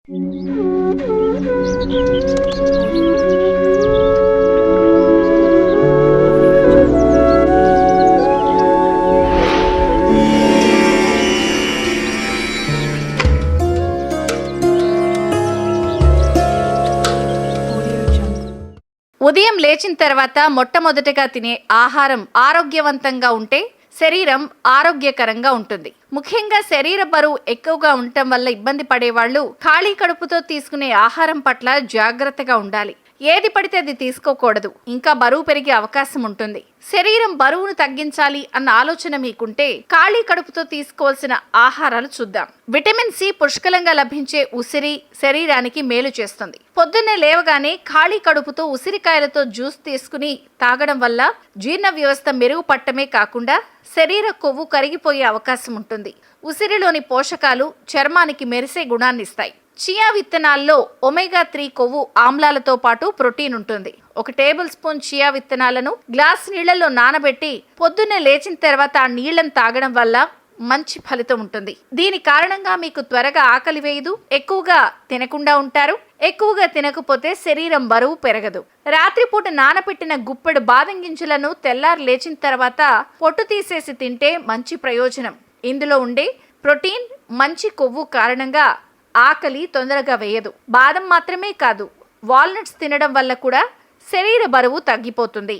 ఉదయం లేచిన తర్వాత మొట్టమొదటిగా తినే ఆహారం ఆరోగ్యవంతంగా ఉంటే శరీరం ఆరోగ్యకరంగా ఉంటుంది. ముఖ్యంగా శరీర బరువు ఎక్కువగా ఉండటం వల్ల ఇబ్బంది పడేవాళ్ళు ఖాళీ కడుపుతో తీసుకునే ఆహారం పట్ల జాగ్రత్తగా ఉండాలి. ఏది పడితే అది తీసుకోకూడదు. ఇంకా బరువు పెరిగే అవకాశం ఉంటుంది. శరీరం బరువును తగ్గించాలి అన్న ఆలోచన మీకుంటే ఖాళీ కడుపుతో తీసుకోవాల్సిన ఆహారాలు చూద్దాం. విటమిన్ సి పుష్కలంగా లభించే ఉసిరి శరీరానికి మేలు చేస్తుంది. పొద్దున్నే లేవగానే ఖాళీ కడుపుతో ఉసిరికాయలతో జ్యూస్ తీసుకుని తాగడం వల్ల జీర్ణ వ్యవస్థ మెరుగుపడటమే కాకుండా శరీర కొవ్వు కరిగిపోయే అవకాశం ఉంటుంది. ఉసిరిలోని పోషకాలు చర్మానికి మెరిసే గుణాన్ని ఇస్తాయి. చియా విత్తనాల్లో ఒమేగా 3 కొవ్వు ఆమ్లాలతో పాటు ప్రోటీన్ ఉంటుంది. 1 టేబుల్ స్పూన్ చియా విత్తనాలను గ్లాస్ నీళ్లలో నానబెట్టి పొద్దున్నే లేచిన తర్వాత ఆ నీళ్లను తాగడం వల్ల మంచి ఫలితం ఉంటుంది. దీని కారణంగా మీకు త్వరగా ఆకలి వేయదు, ఎక్కువగా తినకుండా ఉంటారు. ఎక్కువగా తినకపోతే శరీరం బరువు పెరగదు. రాత్రిపూట నానబెట్టిన గుప్పెడు బాదం గింజలను తెల్లారి లేచిన తర్వాత పొట్టు తీసేసి తింటే మంచి ప్రయోజనం. ఇందులో ఉండే ప్రోటీన్, మంచి కొవ్వు కారణంగా ఆకలి తొందరగా వేయదు. బాదం మాత్రమే కాదు, వాల్నట్స్ తినడం వల్ల కూడా శరీర బరువు తగ్గిపోతుంది.